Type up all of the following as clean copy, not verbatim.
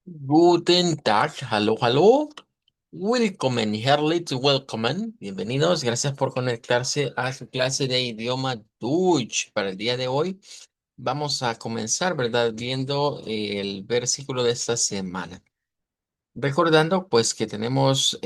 Guten Tag, hallo, hallo. Willkommen, herzlich willkommen. Bienvenidos, gracias por conectarse a su clase de idioma Deutsch. Para el día de hoy vamos a comenzar, ¿verdad? Viendo el versículo de esta semana. Recordando, pues, que tenemos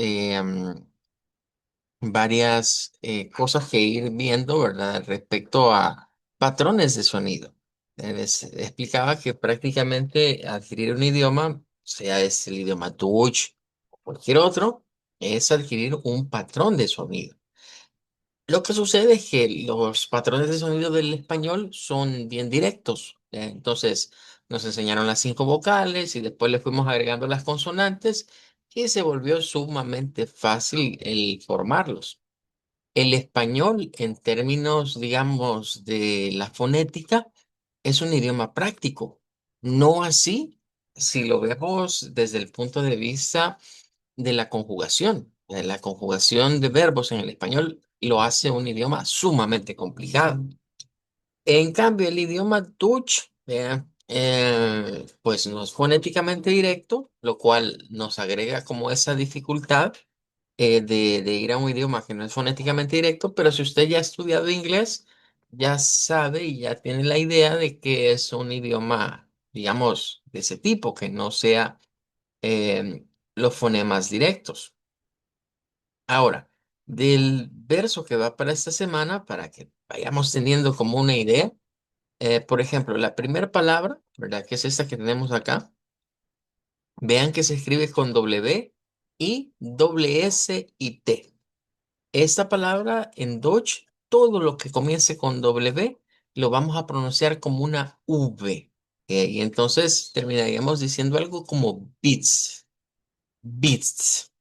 varias cosas que ir viendo, ¿verdad? Respecto a patrones de sonido. Les explicaba que prácticamente adquirir un idioma, sea es el idioma Deutsch o cualquier otro, es adquirir un patrón de sonido. Lo que sucede es que los patrones de sonido del español son bien directos. Entonces, nos enseñaron las 5 vocales y después le fuimos agregando las consonantes y se volvió sumamente fácil el formarlos. El español, en términos, digamos, de la fonética, es un idioma práctico. No así si lo vemos desde el punto de vista de la conjugación. La conjugación de verbos en el español lo hace un idioma sumamente complicado. En cambio, el idioma Dutch, pues no es fonéticamente directo, lo cual nos agrega como esa dificultad de ir a un idioma que no es fonéticamente directo, pero si usted ya ha estudiado inglés, ya sabe y ya tiene la idea de que es un idioma, digamos, de ese tipo, que no sea eh, los fonemas directos. Ahora, del verso que va para esta semana, para que vayamos teniendo como una idea, por ejemplo, la primera palabra, ¿verdad? Que es esta que tenemos acá, vean que se escribe con W y doble S y T. Esta palabra en Dutch, todo lo que comience con W lo vamos a pronunciar como una V. Y entonces terminaríamos diciendo algo como bits, bits.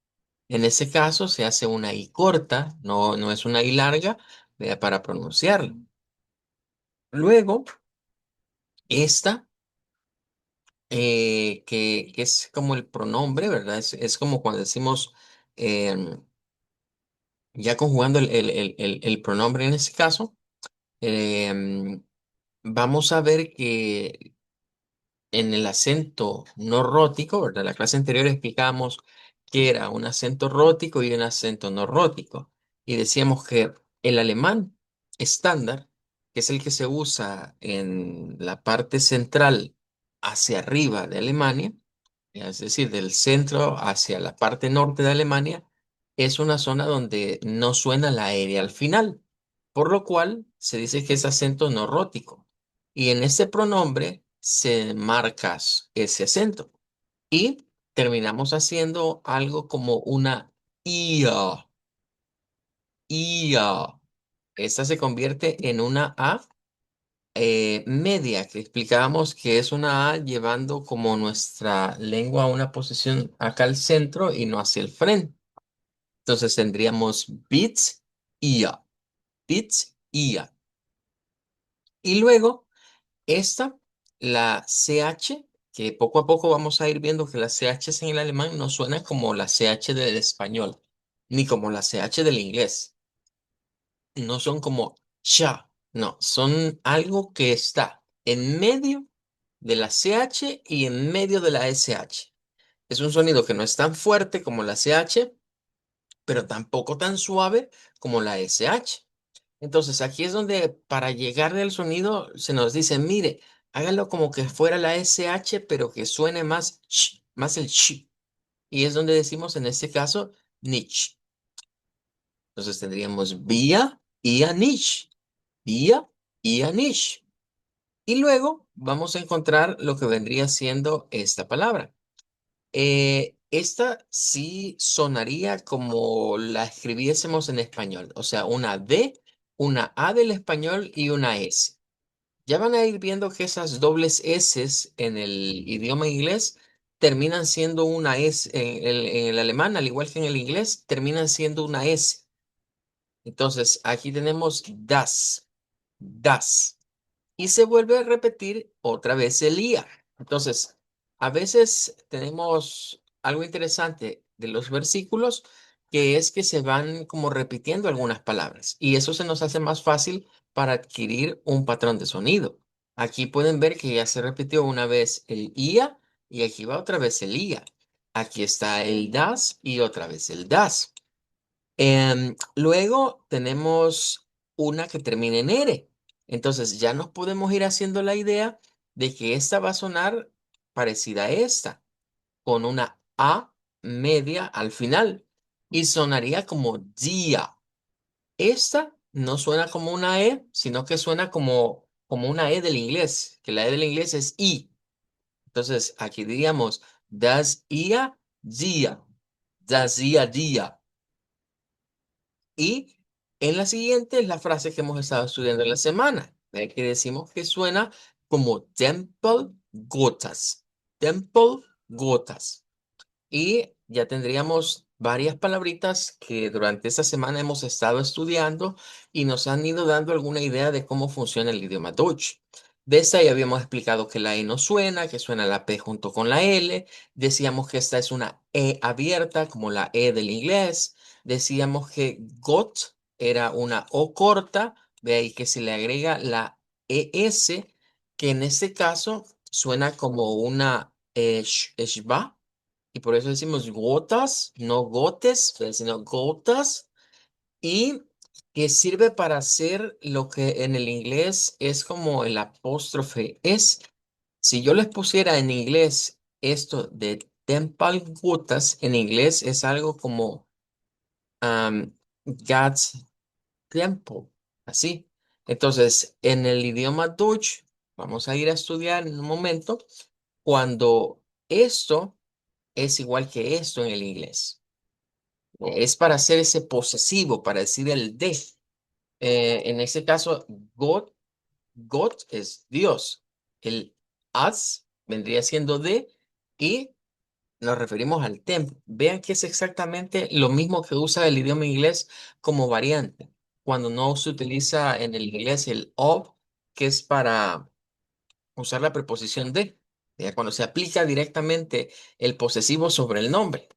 En ese caso se hace una I corta, no es una I larga, para pronunciarlo. Luego, esta, que es como el pronombre, ¿verdad? Es como cuando decimos, em, ya conjugando el pronombre en ese caso. em, Vamos a ver que en el acento no rótico, ¿verdad? La clase anterior explicábamos que era un acento rótico y un acento no rótico. Y decíamos que el alemán estándar, que es el que se usa en la parte central hacia arriba de Alemania, es decir, del centro hacia la parte norte de Alemania, es una zona donde no suena la R al final, por lo cual se dice que es acento no rótico. Y en ese pronombre se marcas ese acento. Y terminamos haciendo algo como una IA. IA. Esta se convierte en una A media, que explicábamos que es una A llevando como nuestra lengua a una posición acá al centro y no hacia el frente. Entonces tendríamos bits, IA, bits, IA. Y luego esta, la CH, que poco a poco vamos a ir viendo que las CHs en el alemán no suenan como la CH del español, ni como la CH del inglés. No son como cha, no, son algo que está en medio de la CH y en medio de la SH. Es un sonido que no es tan fuerte como la CH, pero tampoco tan suave como la SH. Entonces, aquí es donde para llegar del sonido se nos dice, mire, hágalo como que fuera la SH, pero que suene más sh, más el sh. Y es donde decimos en este caso, niche. Entonces tendríamos vía y anish, vía y anish. Y luego vamos a encontrar lo que vendría siendo esta palabra. Esta sí sonaría como la escribiésemos en español, o sea, una D, una A del español y una S. Ya van a ir viendo que esas dobles S en el idioma inglés terminan siendo una S, en el alemán, al igual que en el inglés, terminan siendo una S. Entonces, aquí tenemos das, das. Y se vuelve a repetir otra vez el IA. Entonces, a veces tenemos algo interesante de los versículos, que es que se van como repitiendo algunas palabras y eso se nos hace más fácil para adquirir un patrón de sonido. Aquí pueden ver que ya se repitió una vez el IA Y aquí va otra vez el IA. Aquí está el das y otra vez el das. Luego tenemos una que termina en R. Entonces ya nos podemos ir haciendo la idea de que esta va a sonar parecida a esta, con una A media al final. Y sonaría como día. Esta no suena como una E, sino que suena como una E del inglés, que la E del inglés es I. Entonces aquí diríamos, das ia día, das ia día. Y en la siguiente es la frase que hemos estado estudiando en la semana, que decimos que suena como temple gotas, temple gotas. Y ya tendríamos varias palabritas que durante esta semana hemos estado estudiando y nos han ido dando alguna idea de cómo funciona el idioma Dutch. De esta ya habíamos explicado que la E no suena, que suena la P junto con la L. Decíamos que esta es una E abierta, como la E del inglés. Decíamos que got era una O corta, de ahí que se le agrega la ES, que en este caso suena como una shba, y por eso decimos gotas, no gotes, sino gotas, y que sirve para hacer lo que en el inglés es como el apóstrofe es. Si yo les pusiera en inglés esto de temple gotas, en inglés es algo como God's temple, así. Entonces, en el idioma Dutch, vamos a ir a estudiar en un momento, cuando esto es igual que esto en el inglés. Es para hacer ese posesivo, para decir el de. En ese caso, God, God es Dios. El as vendría siendo de y nos referimos al templo. Vean que es exactamente lo mismo que usa el idioma inglés como variante. Cuando no se utiliza en el inglés el of, que es para usar la preposición de. Cuando se aplica directamente el posesivo sobre el nombre.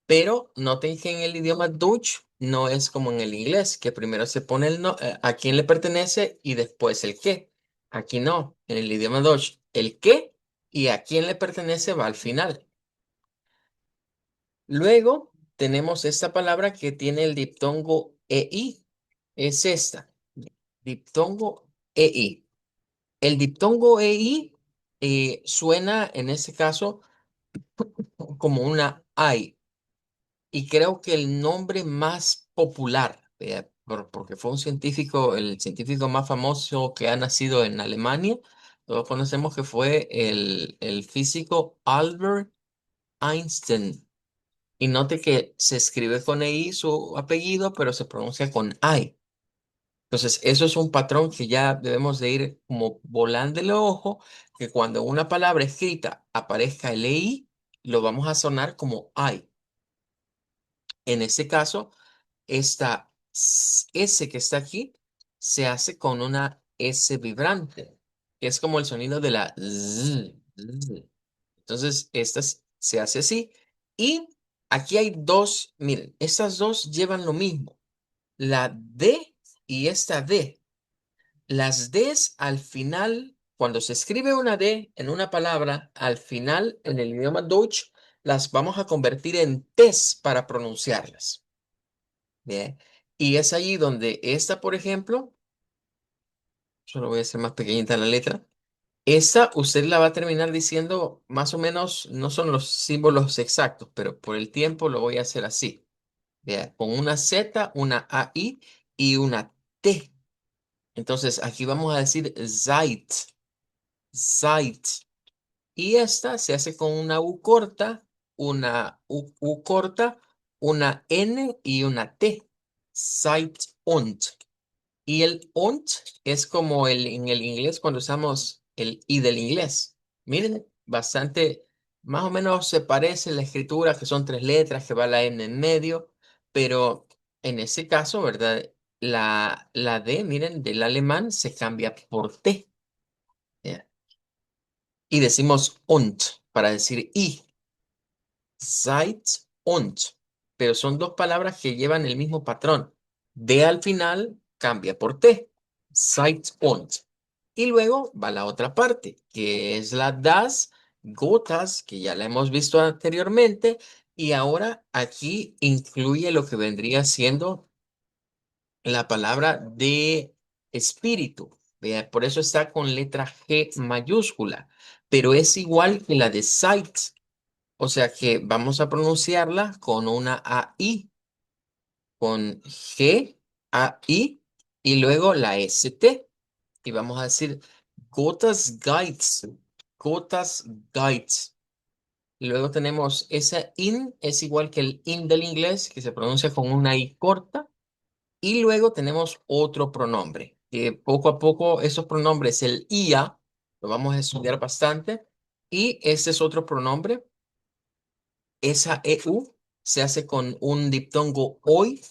Pero noten que en el idioma Dutch no es como en el inglés, que primero se pone a quién le pertenece y después el qué. Aquí no, en el idioma Dutch, el qué y a quién le pertenece va al final. Luego tenemos esta palabra que tiene el diptongo EI. Es esta, diptongo EI. El diptongo EI suena en este caso como una I. Y creo que el nombre más popular, porque fue un científico, el científico más famoso que ha nacido en Alemania, todos conocemos que fue el físico Albert Einstein. Y note que se escribe con EI su apellido, pero se pronuncia con I. Entonces, eso es un patrón que ya debemos de ir como volando el ojo, que cuando una palabra escrita aparezca el EI, lo vamos a sonar como I. En este caso, esta S que está aquí se hace con una S vibrante, que es como el sonido de la Z, Z. Entonces, se hace así. Y aquí hay dos, miren, estas dos llevan lo mismo, la D y esta D. Las Ds al final, cuando se escribe una D en una palabra, al final en el idioma Dutch, las vamos a convertir en Ts para pronunciarlas. Bien. Y es allí donde esta, por ejemplo, solo voy a hacer más pequeñita la letra. Esta usted la va a terminar diciendo más o menos, no son los símbolos exactos, pero por el tiempo lo voy a hacer así. Vea, con una Z, una AI y una T. Entonces aquí vamos a decir Zeit, Zeit. Y esta se hace con una U corta, una U corta, una N y una T. Zeit und. Y el ont es como en el inglés cuando usamos el i del inglés. Miren, bastante, más o menos se parece la escritura, que son tres letras, que va la n en medio, pero en ese caso, ¿verdad? La D, miren, del alemán se cambia por T. ¿Ya? Y decimos ont para decir i. Seit und. Pero son dos palabras que llevan el mismo patrón. De al final cambia por T. Seit und. Y luego va la otra parte, que es la das, gotas, que ya la hemos visto anteriormente, y ahora aquí incluye lo que vendría siendo la palabra de espíritu. Vea, por eso está con letra G mayúscula, pero es igual que la de sight. O sea que vamos a pronunciarla con una AI, con G, AI y luego la ST. Y vamos a decir gotas guides, gotas guides. Y luego tenemos esa in, es igual que el in del inglés, que se pronuncia con una I corta. Y luego tenemos otro pronombre, que poco a poco esos pronombres, el IA, lo vamos a estudiar bastante. Y este es otro pronombre, esa EU se hace con un diptongo OI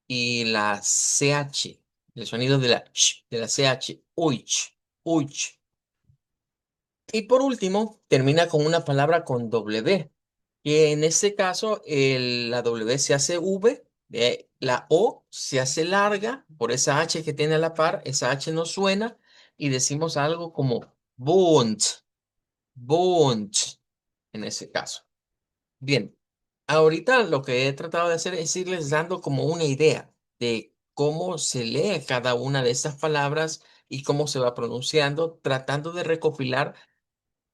y la CH, el sonido de la ch, de la CH, uich, uich. Y por último, termina con una palabra con W, que en este caso la W se hace V, la O se hace larga por esa H que tiene a la par, esa H no suena y decimos algo como bunt, bunt, en ese caso. Bien, ahorita lo que he tratado de hacer es irles dando como una idea de cómo se lee cada una de estas palabras y cómo se va pronunciando, tratando de recopilar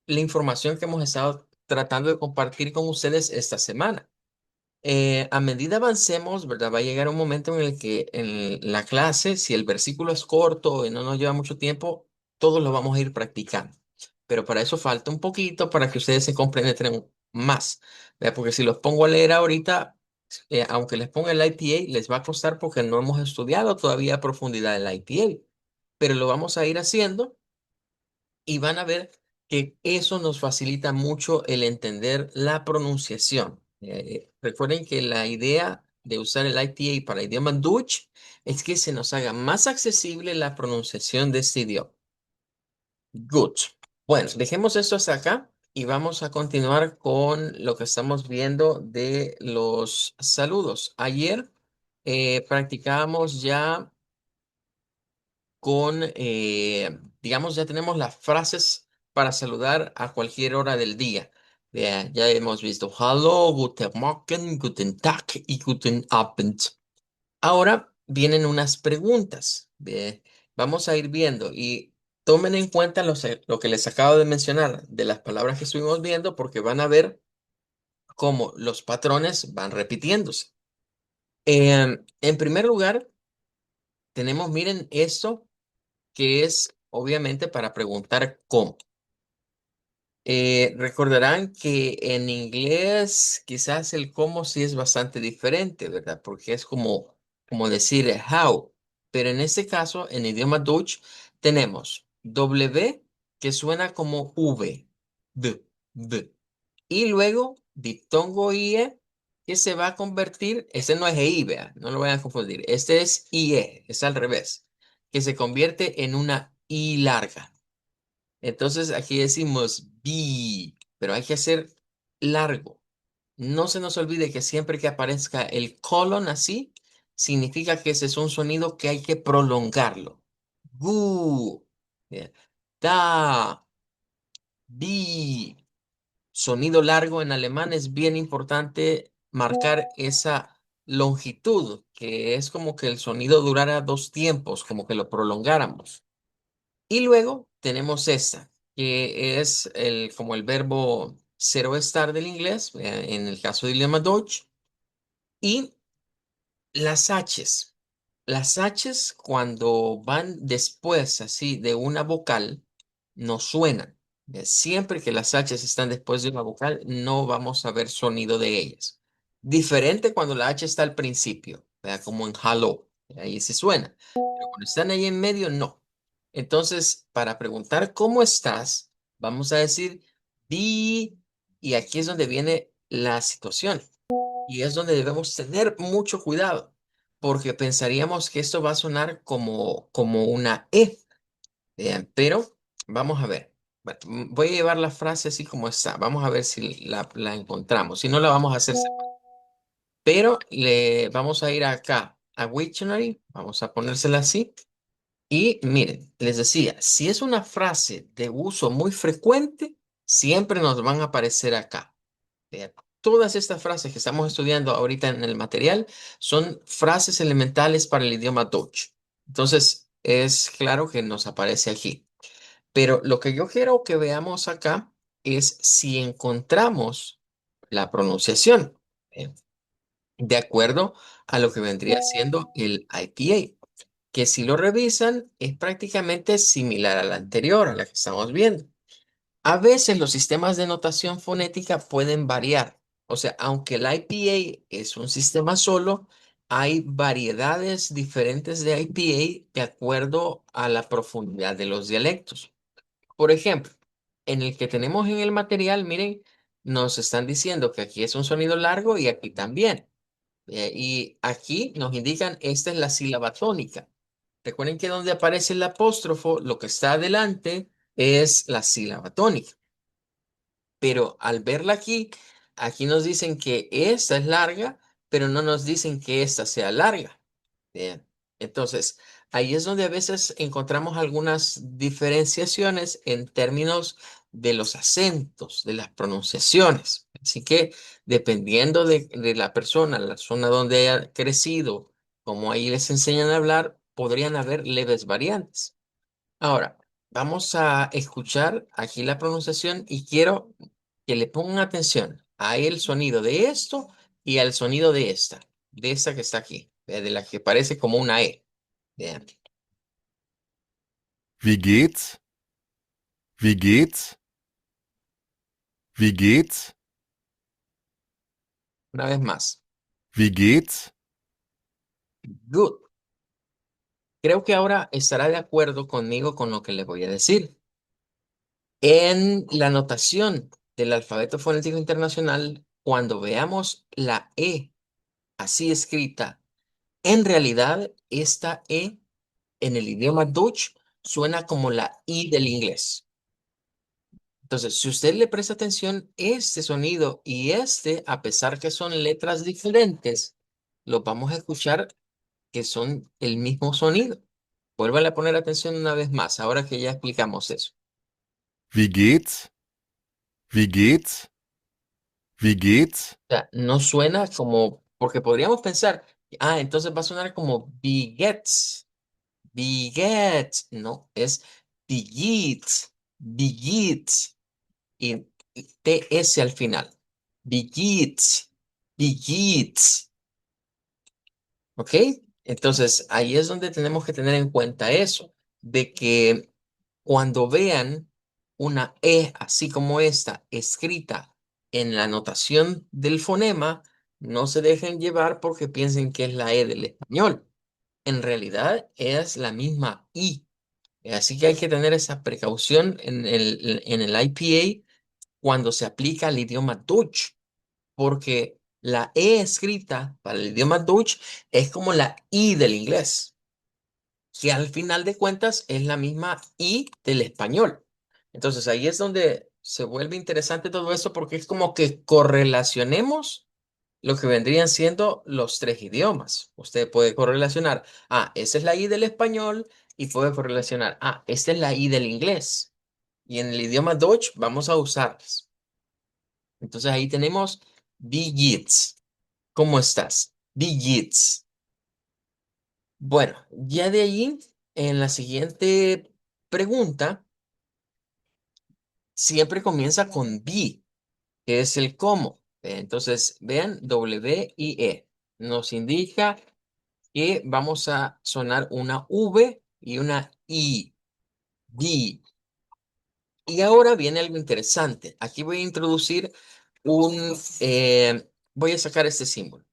la información que hemos estado tratando de compartir con ustedes esta semana. A medida avancemos, ¿verdad? Va a llegar un momento en el que en la clase, si el versículo es corto y no nos lleva mucho tiempo, todos lo vamos a ir practicando. Pero para eso falta un poquito para que ustedes se compenetren más, ¿verdad? Porque si los pongo a leer ahorita, aunque les ponga el IPA, les va a costar porque no hemos estudiado todavía a profundidad el IPA. Pero lo vamos a ir haciendo y van a ver que eso nos facilita mucho el entender la pronunciación. Recuerden que la idea de usar el IPA para idioma Dutch es que se nos haga más accesible la pronunciación de este idioma. Good. Bueno, dejemos esto hasta acá y vamos a continuar con lo que estamos viendo de los saludos. Ayer practicábamos ya con, digamos, ya tenemos las frases para saludar a cualquier hora del día. Vea, ya hemos visto Hallo, Guten Morgen, Guten Tag y Guten Abend. Ahora vienen unas preguntas. Vamos a ir viendo y tomen en cuenta lo que les acabo de mencionar de las palabras que estuvimos viendo porque van a ver cómo los patrones van repitiéndose. En primer lugar, tenemos, miren esto que es obviamente para preguntar cómo. Recordarán que en inglés quizás el cómo sí es bastante diferente, ¿verdad? Porque es como decir how. Pero en este caso, en idioma Dutch, tenemos W que suena como V, V. Y luego diptongo IE que se va a convertir, este no es EI, vea, no lo vayan a confundir. Este es IE, es al revés, que se convierte en una I larga. Entonces aquí decimos B, pero hay que hacer largo. No se nos olvide que siempre que aparezca el colon así, significa que ese es un sonido que hay que prolongarlo. Gu, bien. Da, bi. Sonido largo en alemán es bien importante marcar esa longitud, que es como que el sonido durara dos tiempos, como que lo prolongáramos. Y luego tenemos esta, que es como el verbo zero estar del inglés, en el caso del idioma Deutsch, y las H's. Las H's cuando van después así de una vocal no suenan. Siempre que las H's están después de una vocal no vamos a ver sonido de ellas. Diferente cuando la H está al principio, ¿verdad? Como en hello, ahí sí suena. Pero cuando están ahí en medio no. Entonces, para preguntar cómo estás, vamos a decir di y aquí es donde viene la situación. Y es donde debemos tener mucho cuidado, porque pensaríamos que esto va a sonar como una E, pero vamos a ver. Bueno, voy a llevar la frase así como está. Vamos a ver si la encontramos. Si no, la vamos a hacer separada. Pero le vamos a ir acá a Wiktionary, vamos a ponérsela así. Y miren, les decía, si es una frase de uso muy frecuente, siempre nos van a aparecer acá. Vean, todas estas frases que estamos estudiando ahorita en el material son frases elementales para el idioma Dutch. Entonces, es claro que nos aparece aquí. Pero lo que yo quiero que veamos acá es si encontramos la pronunciación, ¿eh? De acuerdo a lo que vendría siendo el IPA, que si lo revisan es prácticamente similar a la anterior, a la que estamos viendo. A veces los sistemas de notación fonética pueden variar. O sea, aunque el IPA es un sistema solo, hay variedades diferentes de IPA de acuerdo a la profundidad de los dialectos. Por ejemplo, en el que tenemos en el material, miren, nos están diciendo que aquí es un sonido largo y aquí también. Y aquí nos indican, esta es la sílaba tónica. Recuerden que donde aparece el apóstrofo, lo que está adelante es la sílaba tónica. Pero al verla aquí, aquí nos dicen que esta es larga, pero no nos dicen que esta sea larga. Bien. Entonces, ahí es donde a veces encontramos algunas diferenciaciones en términos de los acentos, de las pronunciaciones. Así que dependiendo de la persona, la zona donde haya crecido, como ahí les enseñan a hablar, podrían haber leves variantes. Ahora, vamos a escuchar aquí la pronunciación y quiero que le pongan atención a el sonido de esto y al sonido de esta que está aquí, de la que parece como una E. Vean, Wie geht's? Wie geht's? Wie geht's? una vez más. Wie geht's? Good. Creo que ahora estará de acuerdo conmigo con lo que le voy a decir. En la notación del alfabeto fonético internacional, cuando veamos la E así escrita, en realidad esta E en el idioma Dutch suena como la I del inglés. Entonces, si usted le presta atención, este sonido y este, a pesar que son letras diferentes, los vamos a escuchar que son el mismo sonido. Vuélvale a poner atención una vez más, ahora que ya explicamos eso. Wie geht's? Wie geht's? Wie geht's? O sea, no suena como, porque podríamos pensar, entonces va a sonar como bigets, bigets. No, es bigits, bigits. Y TS al final. Bigits, bigits, ¿ok? Entonces, ahí es donde tenemos que tener en cuenta eso, de que cuando vean una E así como esta escrita en la notación del fonema, no se dejen llevar porque piensen que es la E del español. En realidad es la misma I. Así que hay que tener esa precaución en el IPA cuando se aplica al idioma Dutch, porque la E escrita para el idioma Dutch es como la I del inglés, que al final de cuentas es la misma I del español. Entonces ahí es donde se vuelve interesante todo esto porque es como que correlacionemos lo que vendrían siendo los tres idiomas. Usted puede correlacionar, esa es la I del español y puede correlacionar, esta es la I del inglés. Y en el idioma Dutch vamos a usarlas. Entonces ahí tenemos Digits. ¿Cómo estás? Digits. Bueno, ya de allí, en la siguiente pregunta, siempre comienza con B, que es el cómo. Entonces, vean, W-I-E. Nos indica que vamos a sonar una V y una I. B. Y ahora viene algo interesante. Aquí voy a introducir voy a sacar este símbolo.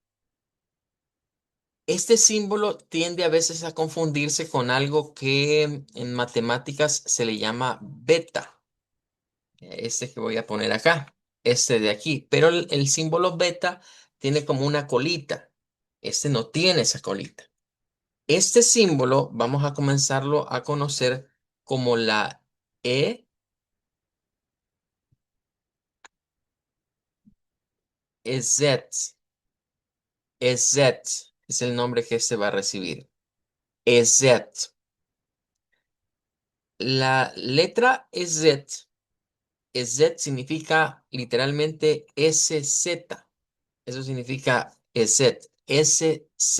Este símbolo tiende a veces a confundirse con algo que en matemáticas se le llama beta. Este que voy a poner acá, este de aquí. Pero el símbolo beta tiene como una colita. Este no tiene esa colita. Este símbolo vamos a comenzarlo a conocer como la E, EZ. EZ es el nombre que este va a recibir. EZ. La letra EZ Z significa literalmente SZ. Eso significa SZ. SZ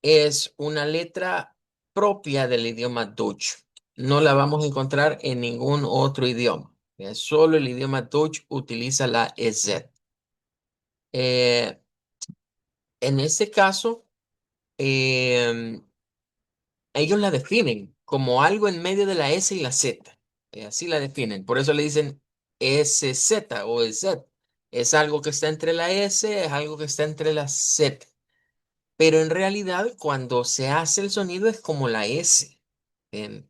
es una letra propia del idioma Dutch. No la vamos a encontrar en ningún otro idioma. Solo el idioma Dutch utiliza la EZ. Eh, en este caso, em, ellos la definen como algo en medio de la S y la Z. Así la definen. Por eso le dicen SZ o Z. Es algo que está entre la S, es algo que está entre la Z. Pero en realidad, cuando se hace el sonido es como la S. Em,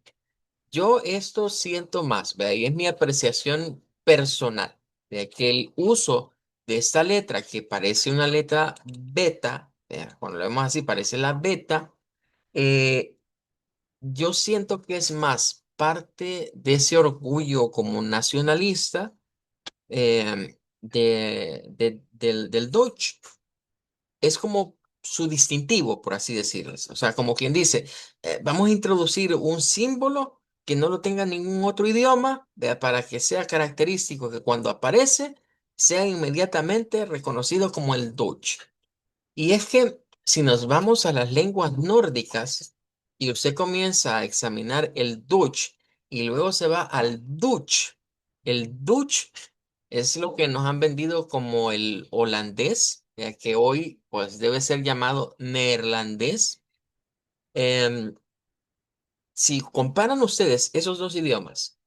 yo esto siento más, ¿verdad? Y es mi apreciación personal, de que el uso de esta letra, que parece una letra beta, ¿verdad? Cuando lo vemos así, parece la beta, eh, yo siento que es más parte de ese orgullo como nacionalista del Deutsch. Es como su distintivo, por así decirlo. O sea, como quien dice, vamos a introducir un símbolo que no lo tenga ningún otro idioma, vea, para que sea característico, que cuando aparece sea inmediatamente reconocido como el Deutsch. Y es que si nos vamos a las lenguas nórdicas y usted comienza a examinar el Dutch y luego se va al Dutch, el Dutch es lo que nos han vendido como el holandés, que hoy pues debe ser llamado neerlandés. Em, si comparan ustedes esos dos idiomas,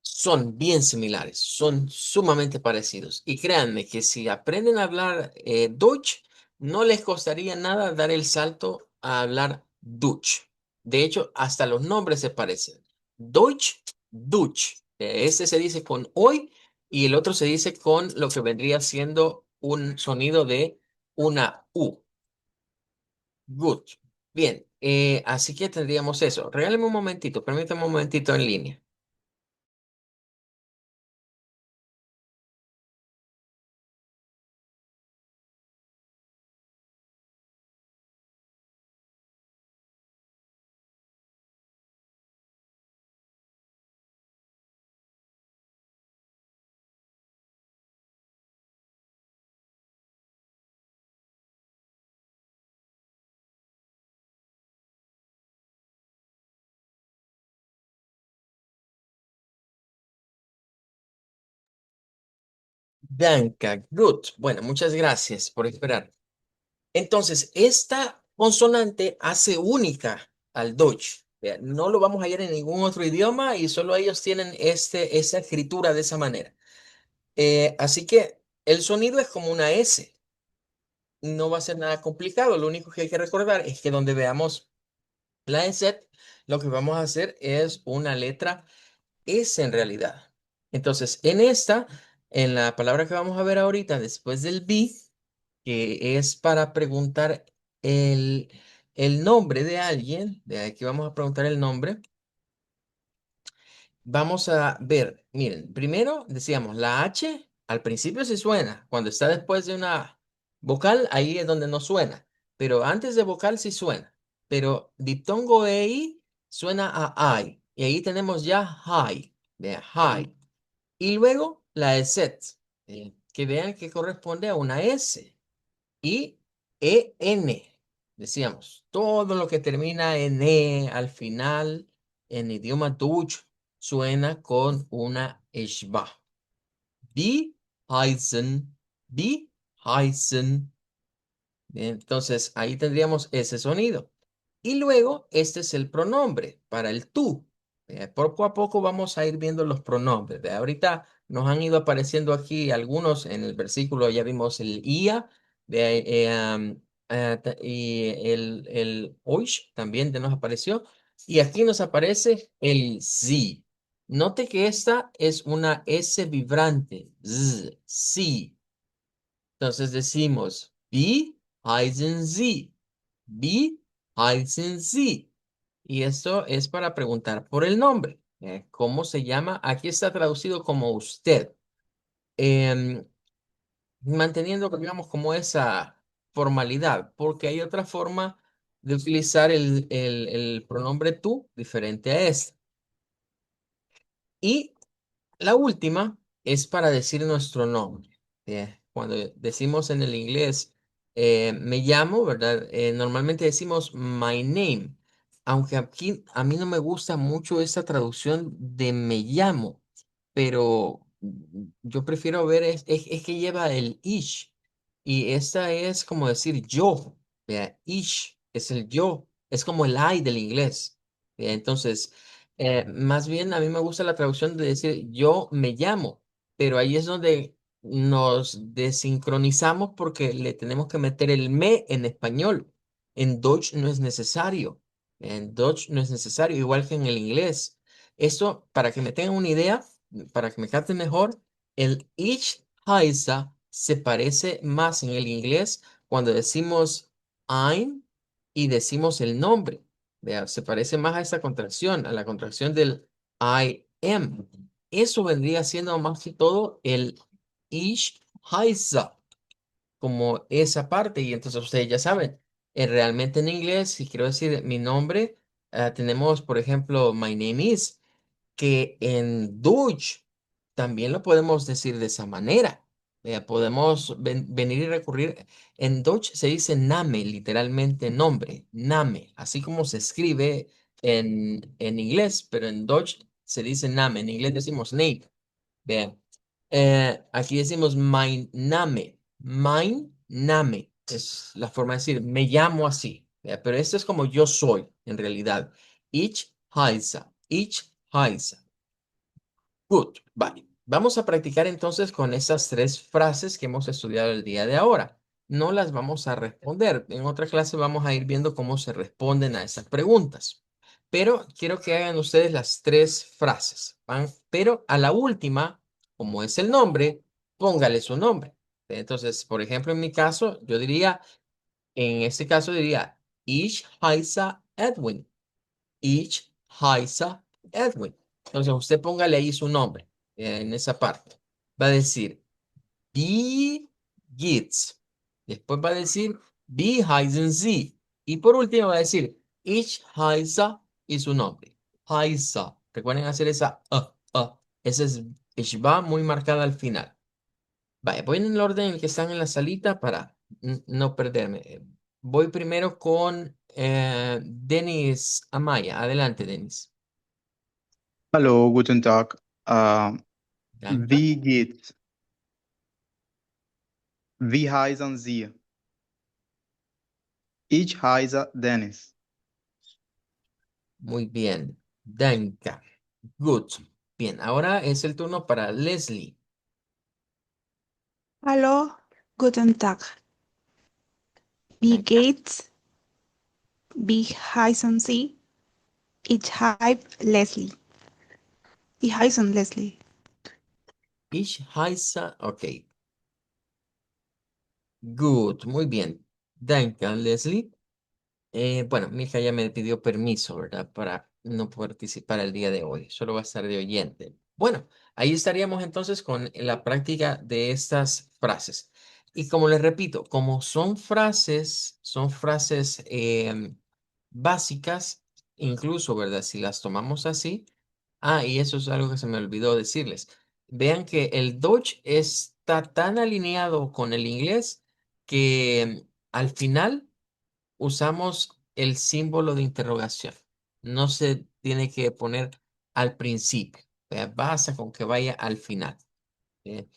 son bien similares, son sumamente parecidos. Y créanme que si aprenden a hablar Dutch, no les costaría nada dar el salto a hablar Dutch. De hecho, hasta los nombres se parecen. Deutsch, Dutch. Este se dice con hoy y el otro se dice con lo que vendría siendo un sonido de una U. Good. Bien, así que tendríamos eso. Regáleme un momentito, permítame un momentito en línea. Blanca, good. Bueno, muchas gracias por esperar. Entonces, esta consonante hace única al Deutsch. Vea, no lo vamos a hallar en ningún otro idioma y solo ellos tienen esa escritura de esa manera. Así que el sonido es como una S. No va a ser nada complicado. Lo único que hay que recordar es que donde veamos la S, lo que vamos a hacer es una letra S en realidad. Entonces, en la palabra que vamos a ver ahorita, después del B, que es para preguntar el, el nombre de alguien, de aquí vamos a preguntar el nombre, vamos a ver, miren, primero decíamos, la H al principio sí suena, cuando está después de una vocal, ahí es donde no suena, pero antes de vocal sí suena, pero diptongo EI suena a I, y ahí tenemos ya high, de high, y luego la EZ, que vean que corresponde a una S. Y EN, decíamos, todo lo que termina en E al final en idioma Dutch suena con una Schwa. Wie heißen, wie heißen. Entonces ahí tendríamos ese sonido. Y luego este es el pronombre para el tú. Poco a poco vamos a ir viendo los pronombres. Ahorita nos han ido apareciendo aquí algunos en el versículo, ya vimos el ia y el euch también ya nos apareció. Y aquí nos aparece el sie. Note que esta es una S vibrante. Z, sí. Entonces decimos, wie heißen Sie? Wie heißen Sie? Y esto es para preguntar por el nombre. ¿Cómo se llama? Aquí está traducido como usted. Em, manteniendo, digamos, como esa formalidad, porque hay otra forma de utilizar el pronombre tú diferente a este. La última es para decir nuestro nombre. Cuando decimos en el inglés, me llamo, ¿verdad? Normalmente decimos my name, aunque aquí a mí no me gusta mucho esa traducción de me llamo, pero yo prefiero ver es que lleva el ish y esta es como decir yo, vea, ish es el yo, es como el I del inglés. Vea, entonces, más bien a mí me gusta la traducción de decir yo me llamo, pero ahí es donde nos desincronizamos porque le tenemos que meter el me en español. En Dutch no es necesario. En Dutch no es necesario, igual que en el inglés. Esto, para que me tengan una idea, para que me capten mejor, el ich heiße se parece más en el inglés cuando decimos I'm y decimos el nombre. Vea, se parece más a esa contracción, a la contracción del I am. Eso vendría siendo más que todo el ich heiße, como esa parte. Y entonces ustedes ya saben, realmente en inglés, si quiero decir mi nombre, tenemos, por ejemplo, my name is que en Dutch también lo podemos decir de esa manera. Podemos venir y recurrir. En Dutch se dice name, literalmente nombre, name, así como se escribe en inglés, pero en Dutch se dice name. En inglés decimos name. Vean, aquí decimos mein Name. Mein Name es la forma de decir me llamo así. Vea, pero esto es como yo soy en realidad. Ich heiße. Ich heiße. Good, vale. Vamos a practicar entonces con esas tres frases que hemos estudiado el día de ahora. No las vamos a responder. En otra clase vamos a ir viendo cómo se responden a esas preguntas. Pero quiero que hagan ustedes las tres frases. Pero a la última, como es el nombre, póngale su nombre. Entonces, por ejemplo, en mi caso, yo diría, en este caso diría, Ich heiße Edwin. Ich heiße Edwin. Entonces usted póngale ahí su nombre en esa parte. Va a decir, wie geht's? Después va a decir, wie heißen Sie? Y por último va a decir, ich heiße y su nombre. Heiße. Recuerden hacer esa Esa es ich va muy marcada al final. Vaya, voy en el orden en el que están en la salita para no perderme. Voy primero con Denis Amaya. Adelante, Denis. Hallo, guten Tag. Danke. Wie geht's? Wie heißen Sie? Ich heiße Dennis. Muy bien. Danke. Good. Bien, ahora es el turno para Leslie. Hallo, guten Tag. Wie Danke. geht's? Wie heißen Sie? Ich heiße Leslie. Ich heiße Leslie. Ich heiße. Ok. Good. Muy bien. Danke, Leslie. Bueno, mi hija ya me pidió permiso, ¿verdad? Para no participar el día de hoy. Solo va a estar de oyente. Bueno, ahí estaríamos entonces con la práctica de estas frases. Y como les repito, como son frases básicas, incluso, ¿verdad? Si las tomamos así. Ah, y eso es algo que se me olvidó decirles. Vean que el Dutch está tan alineado con el inglés que al final usamos el símbolo de interrogación. No se tiene que poner al principio. Basta con que vaya al final. ¿Eh?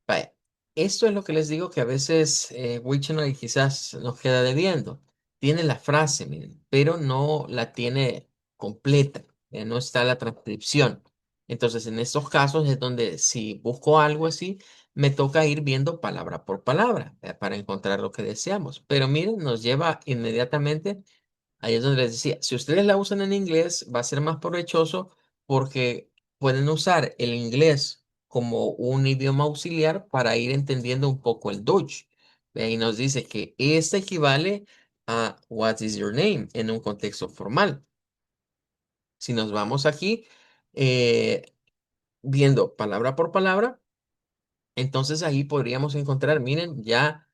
Vaya, esto es lo que les digo que a veces Wiktionary quizás nos queda debiendo. Tiene la frase, miren, pero no la tiene completa. No está la transcripción. Entonces, en estos casos es donde si busco algo así, me toca ir viendo palabra por palabra, para encontrar lo que deseamos. Pero miren, nos lleva inmediatamente. Ahí es donde les decía, si ustedes la usan en inglés, va a ser más provechoso porque pueden usar el inglés como un idioma auxiliar para ir entendiendo un poco el Dutch. Y nos dice que este equivale a What is your name en un contexto formal. Si nos vamos aquí eh, viendo palabra por palabra, entonces ahí podríamos encontrar, miren, ya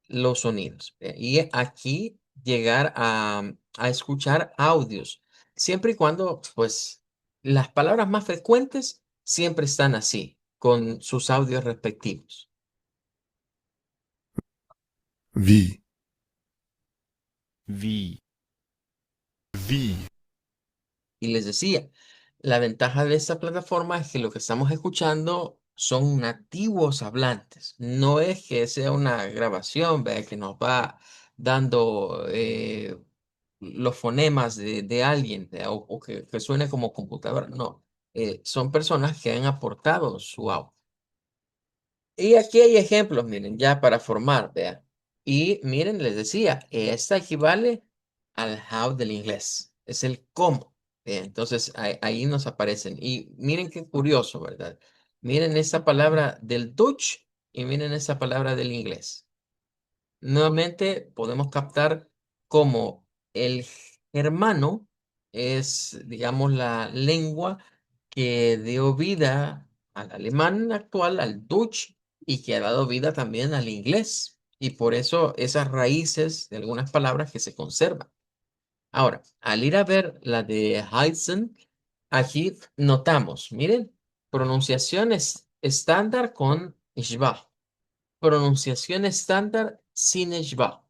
los sonidos. Y aquí llegar a escuchar audios, siempre y cuando, pues, las palabras más frecuentes siempre están así, con sus audios respectivos. Wie. Wie. Wie. Y les decía, la ventaja de esta plataforma es que lo que estamos escuchando son nativos hablantes. No es que sea una grabación, ¿vea? Que nos va dando los fonemas de alguien, ¿vea? O que suene como computadora. No, son personas que han aportado su audio. Y aquí hay ejemplos, miren, ya para formar, vean. Y miren, les decía, esta equivale al how del inglés. Es el cómo. Entonces, ahí nos aparecen. Y miren qué curioso, ¿verdad? Miren esta palabra del Dutch y miren esta palabra del inglés. Nuevamente podemos captar cómo el germano es, digamos, la lengua que dio vida al alemán actual, al Dutch, y que ha dado vida también al inglés. Y por eso esas raíces de algunas palabras que se conservan. Ahora, al ir a ver la de Heisen, aquí notamos, miren, pronunciaciones estándar con schwa, pronunciación estándar sin schwa.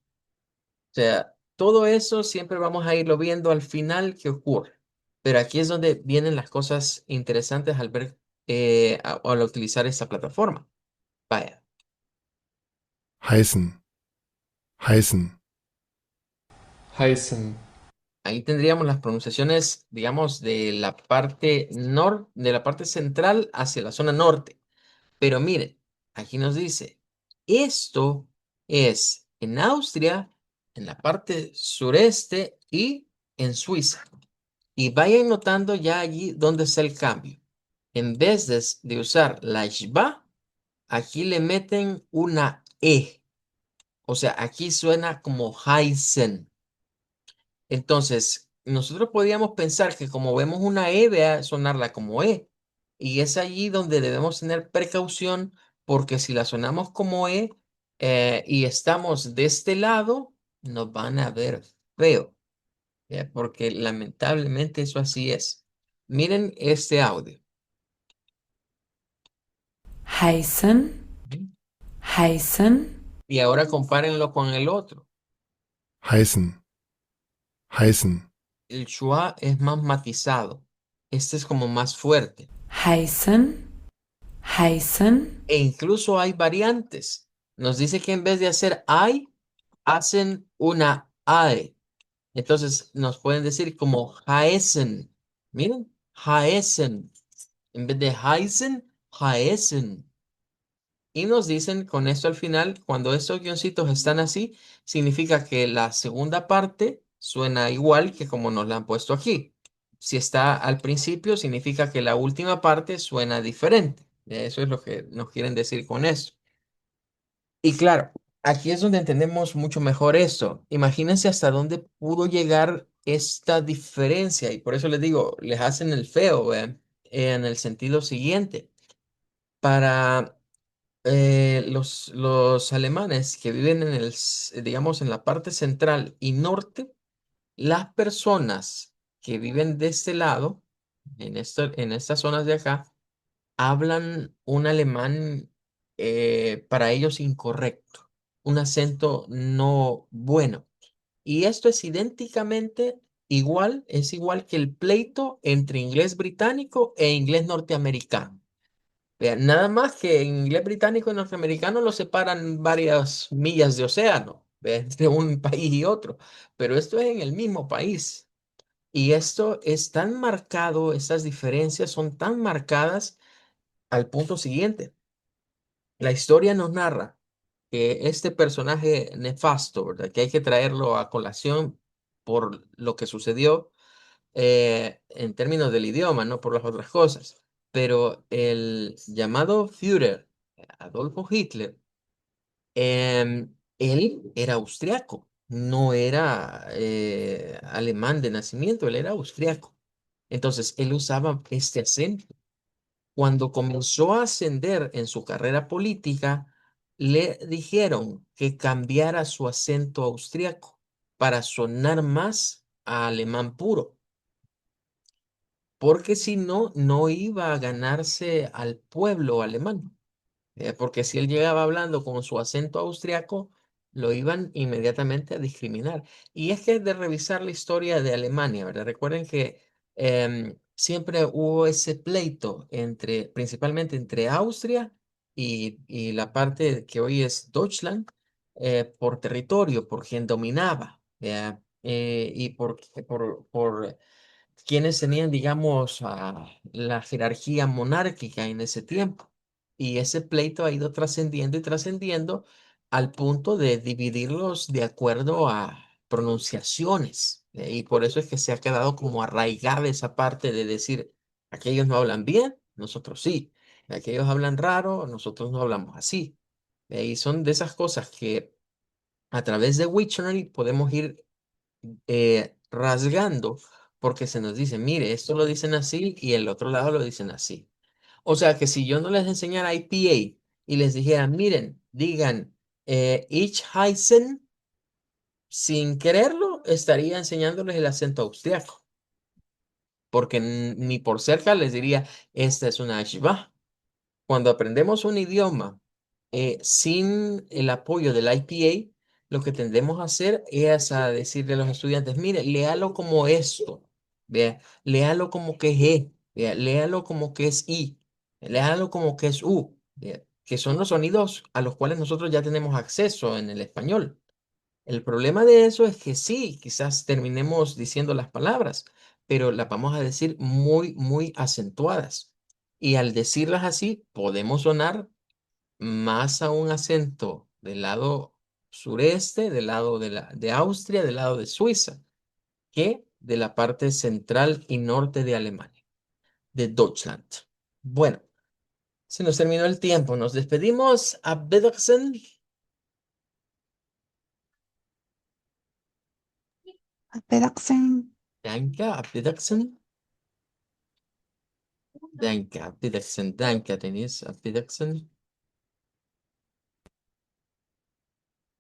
O sea, todo eso siempre vamos a irlo viendo al final qué ocurre. Pero aquí es donde vienen las cosas interesantes al ver, al utilizar esta plataforma. Vaya, Heißen. Heißen. Heißen. ahí tendríamos las pronunciaciones, digamos, de la parte central hacia la zona norte. Pero miren, aquí nos dice, esto es en Austria, en la parte sureste y en Suiza. Y vayan notando ya allí dónde está el cambio. En vez de usar la shba, aquí le meten una e. O sea, aquí suena como Heisen. Entonces, nosotros podríamos pensar que como vemos una e, vea sonarla como e. Y es allí donde debemos tener precaución, porque si la sonamos como e y estamos de este lado, nos van a ver feo. Porque lamentablemente eso así es. Miren este audio. heißen, Ujú. heißen, Y ahora compárenlo con el otro. Heißen. Heißen. El schwa es más matizado. Este es como más fuerte. heißen, heißen, E incluso hay variantes. Nos dice que en vez de hacer I, hacen una AE. Entonces nos pueden decir como Heißen. Miren, Heißen. En vez de Heißen, Heißen. Y nos dicen con esto al final, cuando estos guioncitos están así, significa que la segunda parte suena igual que como nos la han puesto aquí. Si está al principio, significa que la última parte suena diferente. Eso es lo que nos quieren decir con eso. Y claro, aquí es donde entendemos mucho mejor esto. Imagínense hasta dónde pudo llegar esta diferencia. Y por eso les digo, les hacen el feo, ¿vean? En el sentido siguiente. Para los alemanes que viven en digamos, en la parte central y norte, las personas que viven de este lado, en estas zonas de acá, hablan un alemán para ellos incorrecto, un acento no bueno. Y esto es idénticamente igual, es igual que el pleito entre inglés británico e inglés norteamericano. Vean, nada más que en inglés británico y norteamericano lo separan varias millas de océano, ¿ve? Entre un país y otro, pero esto es en el mismo país. Y esto es tan marcado, estas diferencias son tan marcadas al punto siguiente. La historia nos narra que este personaje nefasto, ¿verdad? Que hay que traerlo a colación por lo que sucedió en términos del idioma, no por las otras cosas. Pero el llamado Führer, Adolfo Hitler, él era austriaco, no era alemán de nacimiento, él era austriaco. Entonces, él usaba este acento. Cuando comenzó a ascender en su carrera política, le dijeron que cambiara su acento austriaco para sonar más a alemán puro. porque si no, no iba a ganarse al pueblo alemán. Porque si él llegaba hablando con su acento austriaco, lo iban inmediatamente a discriminar. Y es que de revisar la historia de Alemania, ¿verdad? Recuerden que siempre hubo ese pleito entre, principalmente entre Austria y la parte que hoy es Deutschland, por territorio, por quien dominaba, ¿ya? Y por quienes tenían, digamos, la jerarquía monárquica en ese tiempo. Y ese pleito ha ido trascendiendo y trascendiendo al punto de dividirlos de acuerdo a pronunciaciones. Y por eso es que se ha quedado como arraigada esa parte de decir, aquellos no hablan bien, nosotros sí. Aquellos hablan raro, nosotros no hablamos así. Y son de esas cosas que a través de Wiktionary podemos ir rasgando porque se nos dice, mire, esto lo dicen así y el otro lado lo dicen así. O sea que si yo no les enseñara IPA y les dijera, miren, digan Ich heißen, sin quererlo, estaría enseñándoles el acento austriaco, porque ni por cerca les diría, esta es una Ashba. Cuando aprendemos un idioma sin el apoyo del IPA, lo que tendemos a hacer es a decirle a los estudiantes, mire, léalo como esto, vea, léalo como que es E, vea, léalo como que es I, léalo como que es U, vea, que son los sonidos a los cuales nosotros ya tenemos acceso en el español. El problema de eso es que sí, quizás terminemos diciendo las palabras, pero las vamos a decir muy, muy acentuadas. Y al decirlas así, podemos sonar más a un acento del lado sureste, del lado de Austria, del lado de Suiza, que de la parte central y norte de Alemania, de Deutschland. Bueno, se nos terminó el tiempo. Nos despedimos. A Wiedersehen. Abedaksen. Danke, a Wiedersehen. Danke, a Wiedersehen. Danke, Denise. A Wiedersehen.